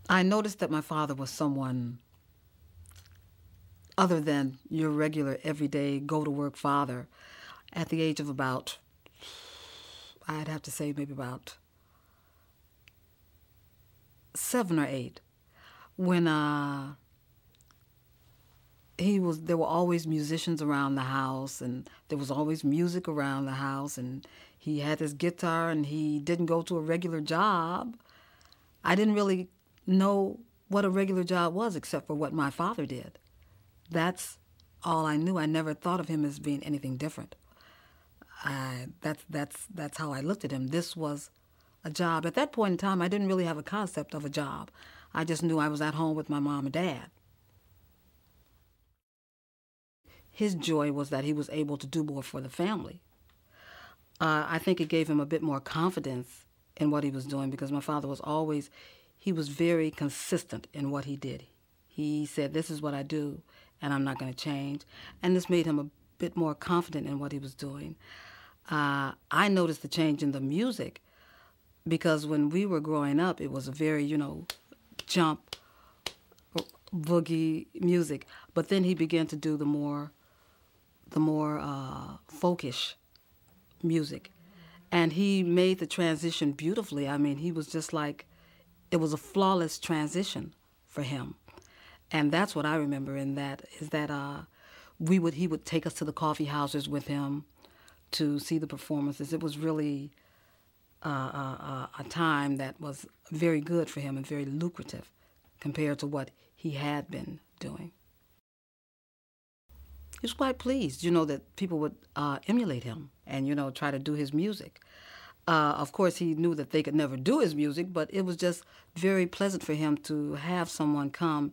I noticed that my father was someone other than your regular, everyday, go to work father at the age of about, I'd have to say maybe about 7 or 8, when there were always musicians around the house, and there was always music around the house, and he had his guitar, and he didn't go to a regular job. I didn't really know what a regular job was except for what my father did. That's all I knew. I never thought of him as being anything different. That's how I looked at him. This was a job. At that point in time, I didn't really have a concept of a job. I just knew I was at home with my mom and dad. His joy was that he was able to do more for the family. I think it gave him a bit more confidence in what he was doing, because my father was always, he was very consistent in what he did. He said, this is what I do, and I'm not going to change. And this made him a bit more confident in what he was doing. I noticed the change in the music, because when we were growing up, it was a very, jump, boogie music. But then he began to do the more folkish music. And he made the transition beautifully. I mean, he was just like, it was a flawless transition for him. And that's what I remember in that, is that he would take us to the coffee houses with him to see the performances. It was really a time that was very good for him and very lucrative compared to what he had been doing. He was quite pleased, that people would emulate him and, try to do his music. Of course, he knew that they could never do his music, but it was just very pleasant for him to have someone come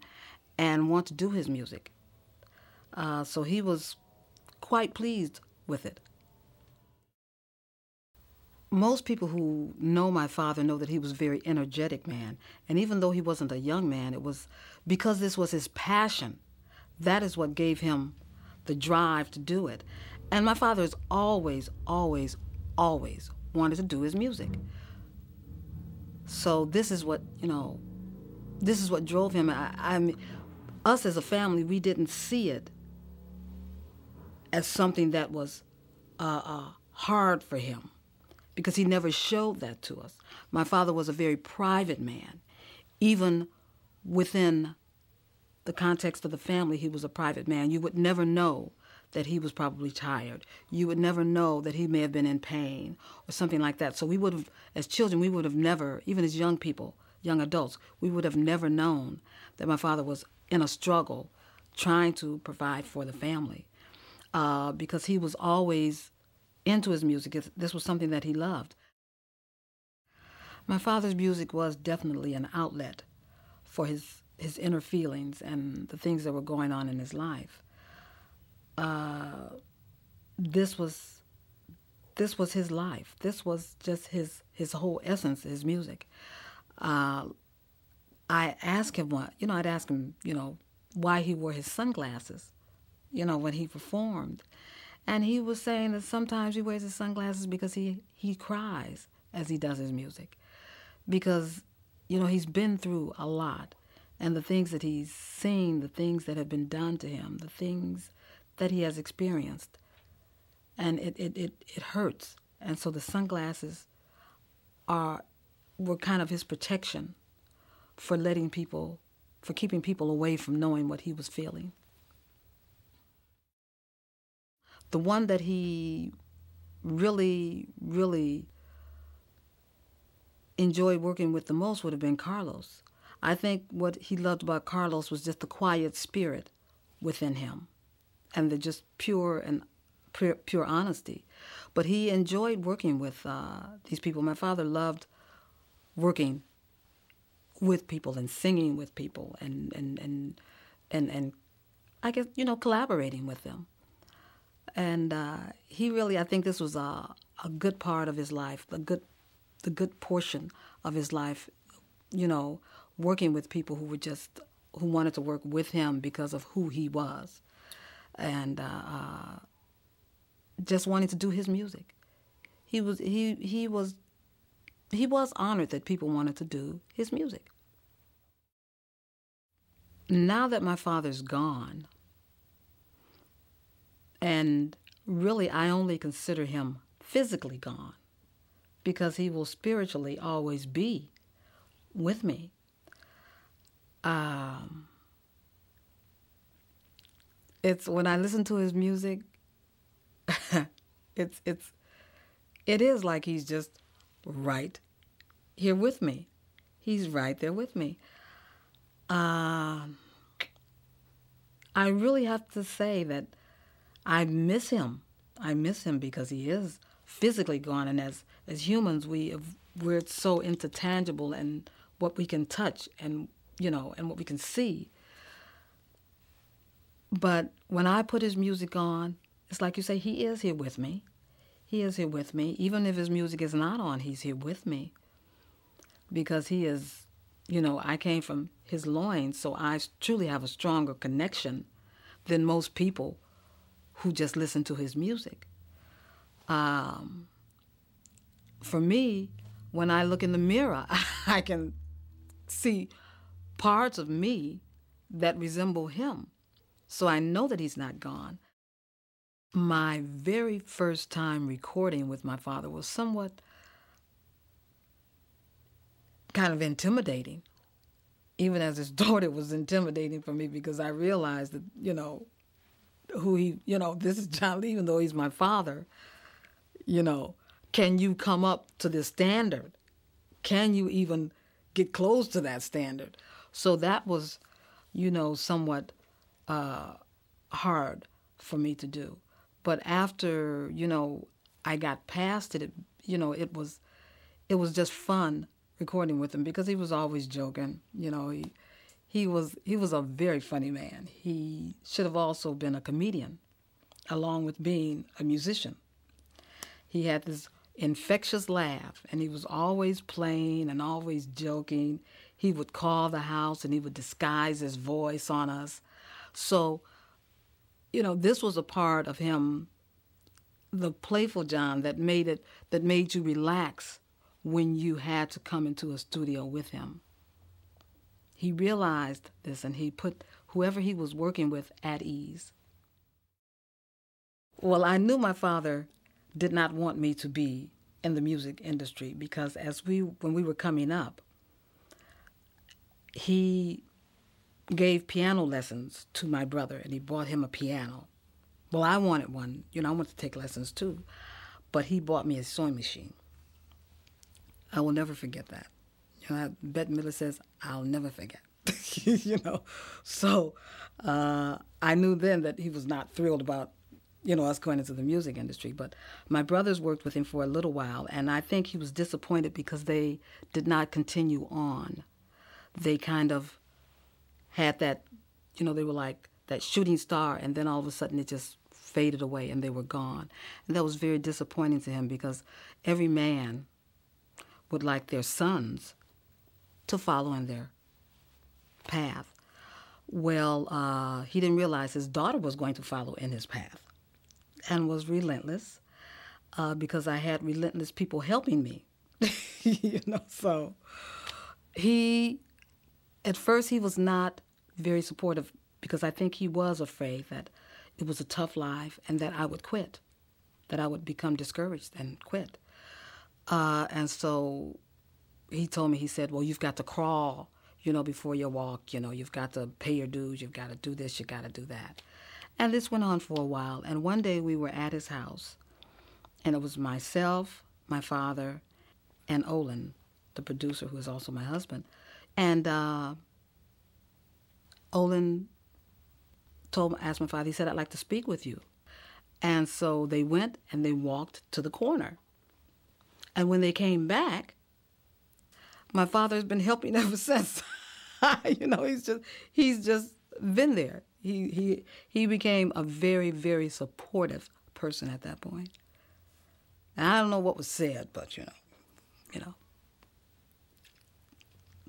and want to do his music. So he was quite pleased with it. Most people who know my father know that he was a very energetic man. And even though he wasn't a young man, it was because this was his passion. That is what gave him the drive to do it. And my father has always, always, always wanted to do his music. So this is what, this is what drove him. Us as a family, we didn't see it as something that was hard for him, because he never showed that to us. My father was a very private man. Even within the context of the family, he was a private man. You would never know that he was probably tired. You would never know that he may have been in pain or something like that. So we would have, as children, we would have never, even as young people, young adults, we would have never known that my father was in a struggle trying to provide for the family, because he was always into his music. This was something that he loved. My father's music was definitely an outlet for his inner feelings and the things that were going on in his life. This was his life. This was just his whole essence, his music. I asked him I'd ask him, why he wore his sunglasses, when he performed. And he was saying that sometimes he wears his sunglasses because he cries as he does his music. Because, he's been through a lot. And the things that he's seen, the things that have been done to him, the things that he has experienced. And it hurts. And so the sunglasses were kind of his protection for keeping people away from knowing what he was feeling. The one that he really, really enjoyed working with the most would have been Carlos. I think what he loved about Carlos was just the quiet spirit within him and the just pure honesty. But he enjoyed working with these people. My father loved working with people and singing with people and I guess, collaborating with them. And he really, I think this was a good part of his life, the good portion of his life, working with people who wanted to work with him because of who he was, and just wanting to do his music. He was honored that people wanted to do his music. Now that my father's gone, and really I only consider him physically gone because he will spiritually always be with me. It's when I listen to his music, it's it is like he's just right here with me. He's right there with me. I really have to say that I miss him. I miss him because he is physically gone, and as humans, we're so into tangible and what we can touch and and what we can see. But when I put his music on, it's like you say, he is here with me. He is here with me. Even if his music is not on, he's here with me because he is, I came from his loins, so I truly have a stronger connection than most people who just listen to his music. For me, when I look in the mirror, I can see parts of me that resemble him. So I know that he's not gone. My very first time recording with my father was somewhat kind of intimidating. Even as his daughter, it was intimidating for me because I realized that, who he, this is John Lee, even though he's my father, can you come up to this standard? Can you even get close to that standard? So that was, somewhat hard for me to do. But after, I got past it, it was just fun recording with him because he was always joking. He was a very funny man. He should have also been a comedian, along with being a musician. He had this infectious laugh, and he was always playing and always joking. He would call the house, and he would disguise his voice on us. So, this was a part of him, the playful John that made you relax when you had to come into a studio with him. He realized this, and he put whoever he was working with at ease. Well, I knew my father did not want me to be in the music industry because when we were coming up, he gave piano lessons to my brother, and he bought him a piano. Well, I wanted one. I wanted to take lessons too, but he bought me a sewing machine. I will never forget that. Bette Miller says, I'll never forget. So I knew then that he was not thrilled about, us going into the music industry. But my brothers worked with him for a little while, and I think he was disappointed because they did not continue on. They kind of had that, they were like that shooting star, and then all of a sudden it just faded away and they were gone. And that was very disappointing to him because every man would like their sons to follow in their path. Well, he didn't realize his daughter was going to follow in his path and was relentless because I had relentless people helping me. So at first he was not very supportive because I think he was afraid that it was a tough life and that I would quit, that I would become discouraged and quit. And so he told me, he said, well, you've got to crawl, before you walk, you've got to pay your dues, you've got to do this, you've got to do that. And this went on for a while. And one day we were at his house, and it was myself, my father, and Olin, the producer, who is also my husband. And Olin asked my father, he said, I'd like to speak with you. And so they went and they walked to the corner. And when they came back, my father has been helping ever since. He's just been there. He became a very, very supportive person at that point. And I don't know what was said, but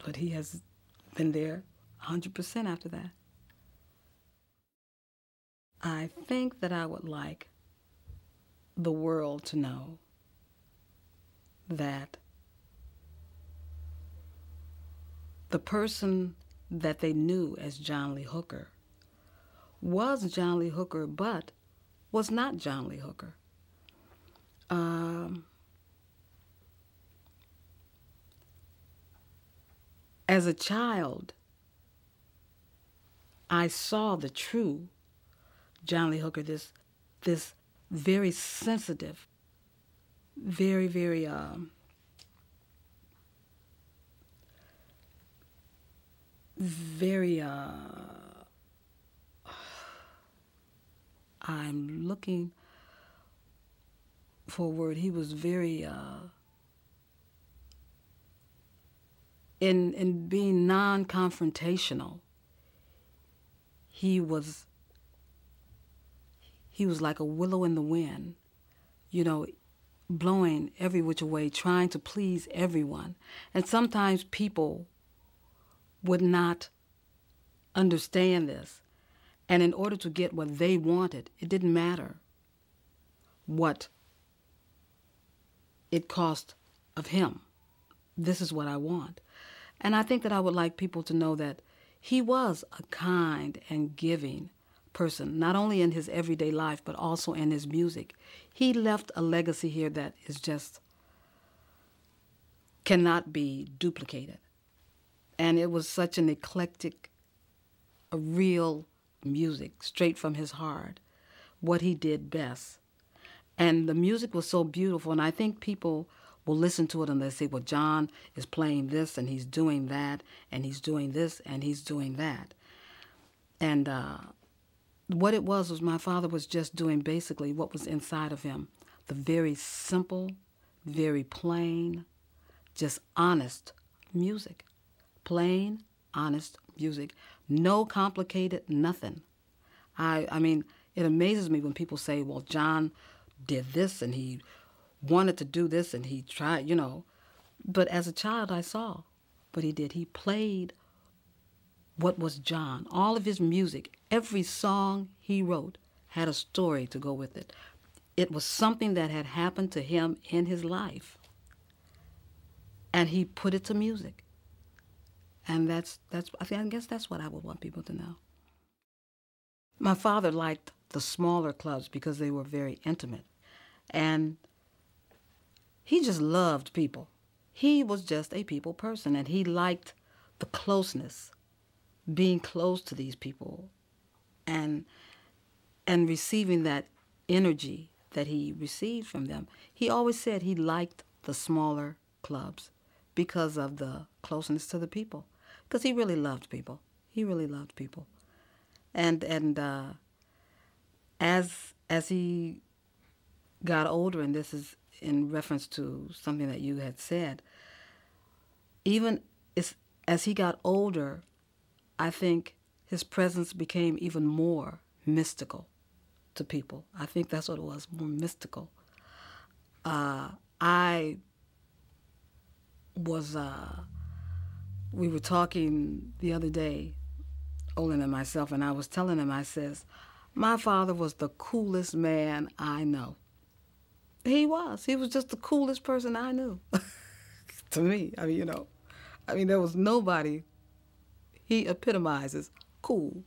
but he has been there 100% after that. I think that I would like the world to know that the person that they knew as John Lee Hooker was John Lee Hooker, but was not John Lee Hooker. As a child, I saw the true John Lee Hooker, this very sensitive, very, very very I'm looking for a word. He was very in being non-confrontational. He was like a willow in the wind, blowing every which way, trying to please everyone. And sometimes people would not understand this. And in order to get what they wanted, it didn't matter what it cost of him. This is what I want. And I think that I would like people to know that he was a kind and giving person, not only in his everyday life, but also in his music. He left a legacy here that is just cannot be duplicated. And it was such an eclectic, a real music, straight from his heart, what he did best. And the music was so beautiful, and I think people will listen to it and they say, well, John is playing this, and he's doing that, and he's doing this, and he's doing that. And what it was my father was just doing basically what was inside of him, the very simple, very plain, just honest music. Plain, honest music. No complicated, nothing. I mean, it amazes me when people say, well, John did this and he wanted to do this and he tried, But as a child, I saw what he did. He played what was John. All of his music, every song he wrote had a story to go with it. It was something that had happened to him in his life. And he put it to music. And I guess that's what I would want people to know. My father liked the smaller clubs because they were very intimate. And he just loved people. He was just a people person, and he liked the closeness, being close to these people, and receiving that energy that he received from them. He always said he liked the smaller clubs because of the closeness to the people, because he really loved people. He really loved people. And as he got older, and this is in reference to something that you had said, even as he got older, I think his presence became even more mystical to people. I think that's what it was, more mystical. We were talking the other day, Olin and myself, and I was telling him, I says, my father was the coolest man I know. He was just the coolest person I knew. To me, there was nobody. He epitomizes cool.